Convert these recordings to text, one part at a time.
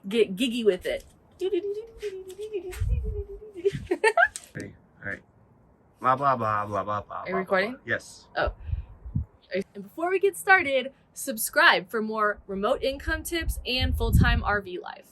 get giggy with it. Ready? All right. Blah, blah, blah, blah, blah, blah. Are you recording? Yes. Oh. And before we get started, subscribe for more remote income tips and full-time RV life.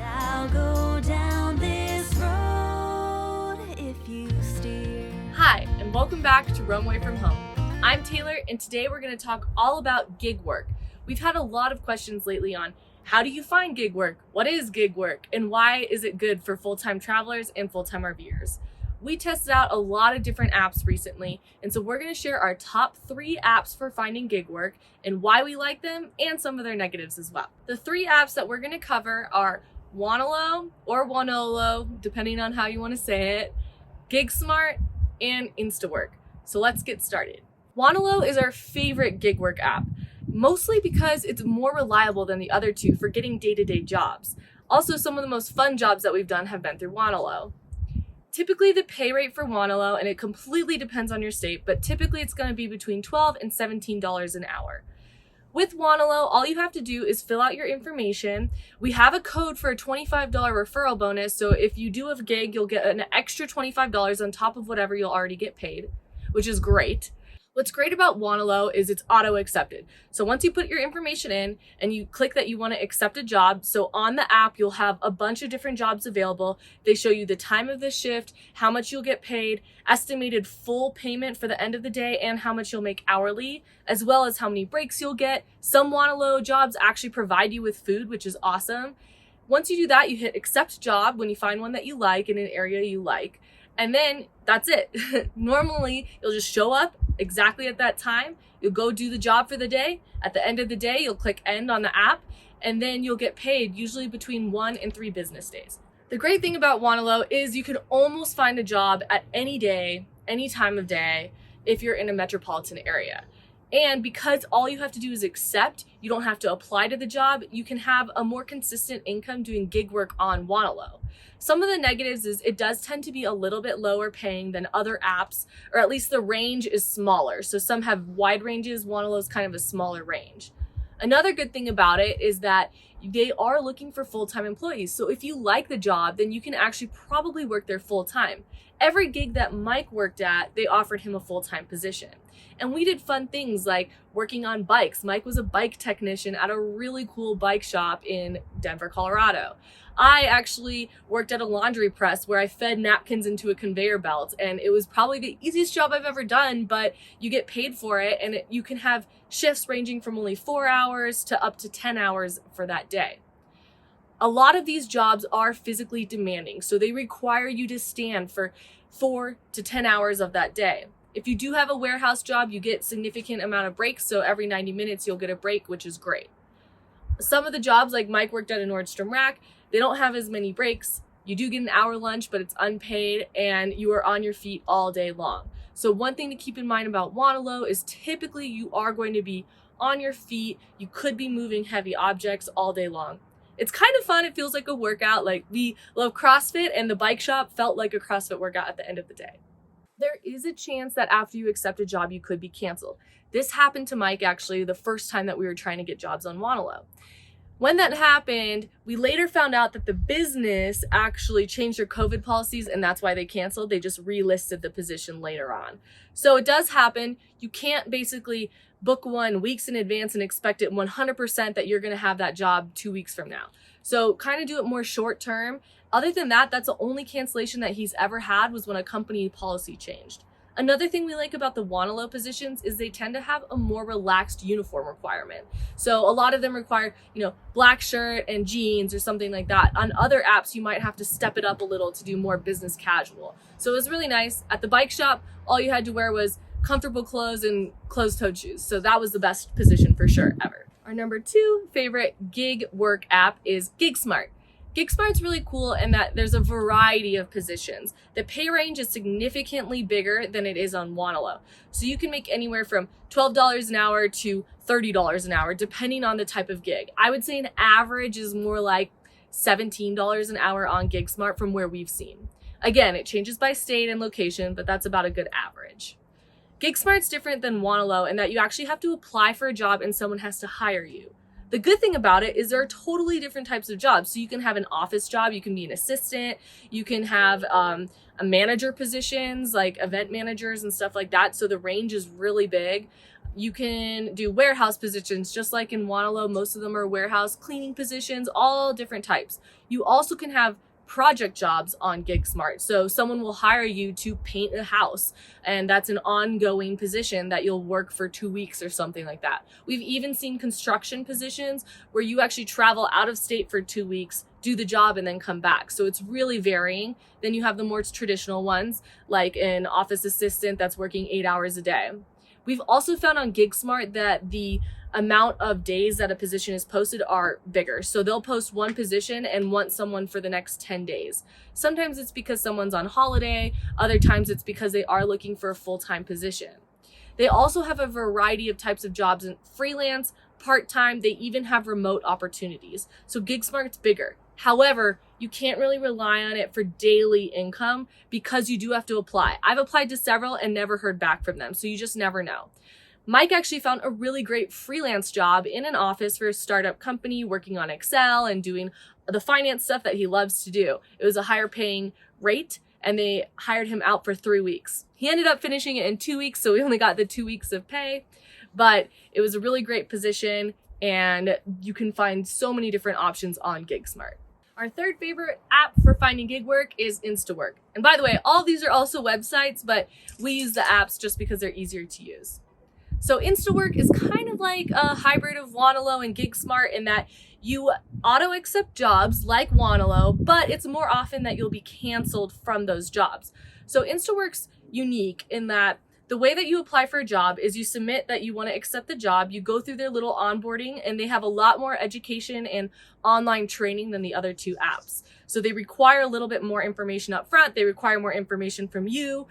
I'll go down this road if you steer. Hi, and welcome back to Roam Away From Home. I'm Taylor, and today we're going to talk all about gig work. We've had a lot of questions lately on how do you find gig work, what is gig work, and why is it good for full-time travelers and full-time RVers. We tested out a lot of different apps recently, and so we're going to share our top 3 apps for finding gig work and why we like them and some of their negatives as well. The 3 apps that we're going to cover are Wonolo or Wonolo, depending on how you want to say it, Gigsmart, and Instawork. So let's get started. Wonolo is our favorite gig work app, mostly because it's more reliable than the other 2 for getting day-to-day jobs. Also, some of the most fun jobs that we've done have been through Wonolo. Typically the pay rate for Wonolo, and it completely depends on your state, but typically it's going to be between $12 and $17 an hour. With Wonolo, all you have to do is fill out your information. We have a code for a $25 referral bonus, so if you do a gig, you'll get an extra $25 on top of whatever you'll already get paid, which is great. What's great about Wonolo is it's auto-accepted. So once you put your information in and you click that you want to accept a job, so on the app, you'll have a bunch of different jobs available. They show you the time of the shift, how much you'll get paid, estimated full payment for the end of the day, and how much you'll make hourly, as well as how many breaks you'll get. Some Wonolo jobs actually provide you with food, which is awesome. Once you do that, you hit accept job when you find one that you like in an area you like. And then that's it. Normally, you'll just show up exactly at that time. You'll go do the job for the day. At the end of the day, you'll click end on the app, and then you'll get paid usually between 1 and 3 business days. The great thing about Wonolo is you can almost find a job at any day, any time of day, if you're in a metropolitan area. And because all you have to do is accept, you don't have to apply to the job, you can have a more consistent income doing gig work on Wonolo. Some of the negatives is it does tend to be a little bit lower paying than other apps, or at least the range is smaller. So some have wide ranges, Wonolo is kind of a smaller range. Another good thing about it is that they are looking for full-time employees. So if you like the job, then you can actually probably work there full-time. Every gig that Mike worked at, they offered him a full-time position. And we did fun things like working on bikes. Mike was a bike technician at a really cool bike shop in Denver, Colorado. I actually worked at a laundry press where I fed napkins into a conveyor belt, and it was probably the easiest job I've ever done, but you get paid for it, and you can have shifts ranging from only 4 hours to up to 10 hours for that day. A lot of these jobs are physically demanding, so they require you to stand for 4 to 10 hours of that day. If you do have a warehouse job, you get significant amount of breaks, so every 90 minutes you'll get a break, which is great. Some of the jobs, like Mike worked at a Nordstrom rack, they don't have as many breaks. You do get an hour lunch, but it's unpaid, and you are on your feet all day long. So one thing to keep in mind about Wonolo is typically you are going to be on your feet. You could be moving heavy objects all day long. It's kind of fun. It feels like a workout. Like, we love CrossFit, and the bike shop felt like a CrossFit workout at the end of the day. There is a chance that after you accept a job, you could be canceled. This happened to Mike actually the first time that we were trying to get jobs on Wonolo. When that happened, we later found out that the business actually changed their COVID policies, and that's why they canceled. They just relisted the position later on. So it does happen. You can't basically book one weeks in advance and expect it 100% that you're going to have that job 2 weeks from now. So kind of do it more short term. Other than that, that's the only cancellation that he's ever had was when a company policy changed. Another thing we like about the Wonolo positions is they tend to have a more relaxed uniform requirement. So a lot of them require, black shirt and jeans or something like that. On other apps, you might have to step it up a little to do more business casual. So it was really nice. At the bike shop, all you had to wear was comfortable clothes and closed-toed shoes. So that was the best position for sure ever. Our number 2 favorite gig work app is Gigsmart. Gigsmart's really cool in that there's a variety of positions. The pay range is significantly bigger than it is on Wonolo. So you can make anywhere from $12 an hour to $30 an hour, depending on the type of gig. I would say an average is more like $17 an hour on Gigsmart from where we've seen. Again, it changes by state and location, but that's about a good average. Gigsmart's different than Wonolo in that you actually have to apply for a job and someone has to hire you. The good thing about it is there are totally different types of jobs. So you can have an office job, you can be an assistant, you can have a manager positions like event managers and stuff like that. So the range is really big. You can do warehouse positions, just like in Wonolo. Most of them are warehouse cleaning positions, all different types. You also can have project jobs on Gigsmart. So someone will hire you to paint a house, and that's an ongoing position that you'll work for 2 weeks or something like that. We've even seen construction positions where you actually travel out of state for 2 weeks, do the job, and then come back. So it's really varying. Then you have the more traditional ones, like an office assistant that's working 8 hours a day. We've also found on Gigsmart that the amount of days that a position is posted are bigger. So they'll post one position and want someone for the next 10 days. Sometimes it's because someone's on holiday. Other times it's because they are looking for a full-time position. They also have a variety of types of jobs in freelance, part-time. They even have remote opportunities. So Gigsmart's bigger. However, you can't really rely on it for daily income because you do have to apply. I've applied to several and never heard back from them, so you just never know. Mike actually found a really great freelance job in an office for a startup company working on Excel and doing the finance stuff that he loves to do. It was a higher paying rate, and they hired him out for 3 weeks. He ended up finishing it in 2 weeks, so we only got the 2 weeks of pay, but it was a really great position, and you can find so many different options on Gigsmart. Our third favorite app for finding gig work is Instawork. And by the way, all these are also websites, but we use the apps just because they're easier to use. So Instawork is kind of like a hybrid of Wonolo and Gigsmart in that you auto-accept jobs like Wonolo, but it's more often that you'll be canceled from those jobs. So Instawork's unique in that the way that you apply for a job is you submit that you want to accept the job, you go through their little onboarding, and they have a lot more education and online training than the other two apps. So they require a little bit more information up front. They require more information from you.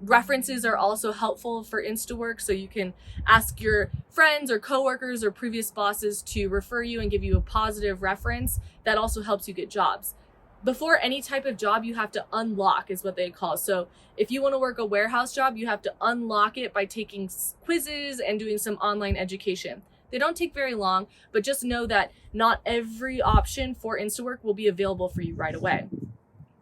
References are also helpful for Instawork, so you can ask your friends or coworkers or previous bosses to refer you and give you a positive reference. That also helps you get jobs. Before any type of job, you have to unlock is what they call. So if you want to work a warehouse job, you have to unlock it by taking quizzes and doing some online education. They don't take very long, but just know that not every option for Instawork will be available for you right away.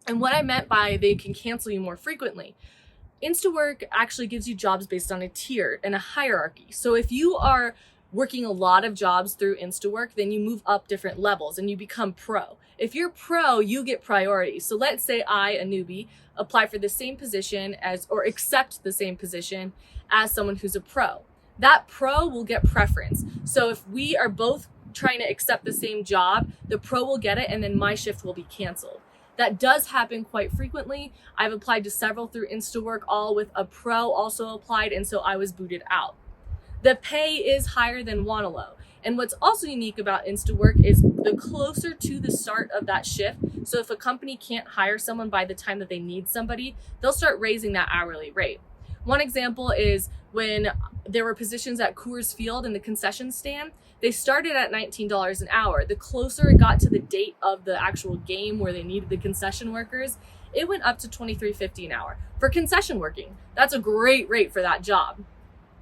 And what I meant by they can cancel you more frequently, Instawork actually gives you jobs based on a tier and a hierarchy. So if you are working a lot of jobs through Instawork, then you move up different levels and you become pro. If you're pro, you get priority. So let's say I, a newbie, apply for the same position or accept the same position as someone who's a pro. That pro will get preference. So if we are both trying to accept the same job, the pro will get it and then my shift will be canceled. That does happen quite frequently. I've applied to several through Instawork, all with a pro also applied, and so I was booted out. The pay is higher than Wonolo. And what's also unique about Instawork is the closer to the start of that shift. So if a company can't hire someone by the time that they need somebody, they'll start raising that hourly rate. One example is when there were positions at Coors Field in the concession stand, they started at $19 an hour. The closer it got to the date of the actual game where they needed the concession workers, it went up to $23.50 an hour for concession working. That's a great rate for that job.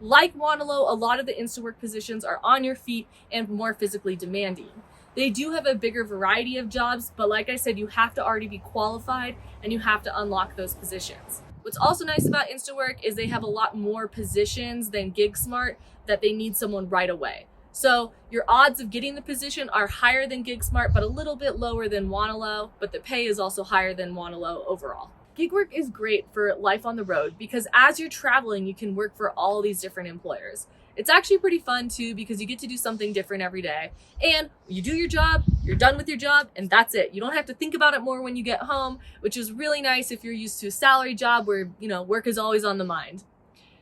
Like Wonolo, a lot of the Instawork positions are on your feet and more physically demanding. They do have a bigger variety of jobs, but like I said, you have to already be qualified and you have to unlock those positions. What's also nice about Instawork is they have a lot more positions than Gigsmart that they need someone right away. So your odds of getting the position are higher than Gigsmart, but a little bit lower than Wonolo, but the pay is also higher than Wonolo overall. Gig work is great for life on the road because as you're traveling, you can work for all these different employers. It's actually pretty fun too because you get to do something different every day. And you do your job, you're done with your job, and that's it. You don't have to think about it more when you get home, which is really nice if you're used to a salary job where, work is always on the mind.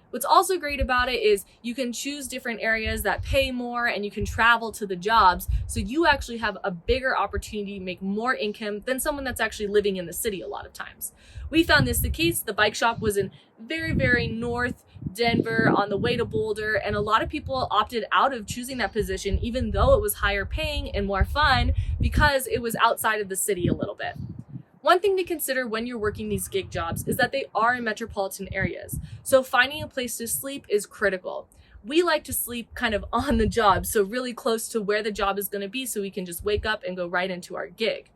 What's also great about it is you can choose different areas that pay more and you can travel to the jobs. So you actually have a bigger opportunity to make more income than someone that's actually living in the city a lot of times. We found this the case. The bike shop was in very, very north Denver on the way to Boulder. And a lot of people opted out of choosing that position, even though it was higher paying and more fun because it was outside of the city a little bit. One thing to consider when you're working these gig jobs is that they are in metropolitan areas. So finding a place to sleep is critical. We like to sleep kind of on the job, so really close to where the job is going to be so we can just wake up and go right into our gig.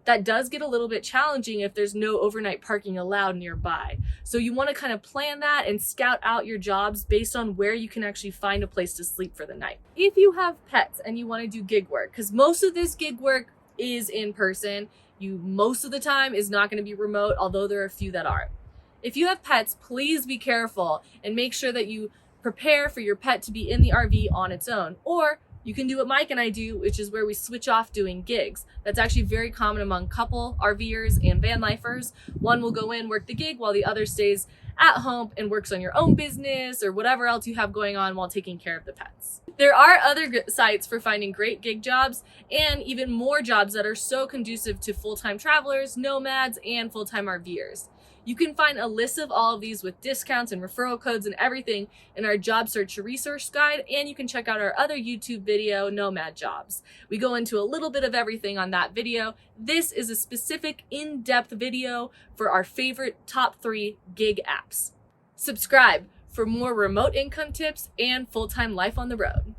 That does get a little bit challenging if there's no overnight parking allowed nearby. So you want to kind of plan that and scout out your jobs based on where you can actually find a place to sleep for the night. If you have pets and you want to do gig work, because most of this gig work is in person, most of the time is not going to be remote, although there are a few that are. If you have pets, please be careful and make sure that you prepare for your pet to be in the RV on its own. Or you can do what Mike and I do, which is where we switch off doing gigs. That's actually very common among couple RVers and van lifers. One will go in, work the gig, while the other stays at home and works on your own business or whatever else you have going on while taking care of the pets. There are other sites for finding great gig jobs and even more jobs that are so conducive to full-time travelers, nomads, and full-time RVers. You can find a list of all of these with discounts and referral codes and everything in our job search resource guide, and you can check out our other YouTube video, Nomad Jobs. We go into a little bit of everything on that video. This is a specific in-depth video for our favorite top 3 gig apps. Subscribe for more remote income tips and full-time life on the road.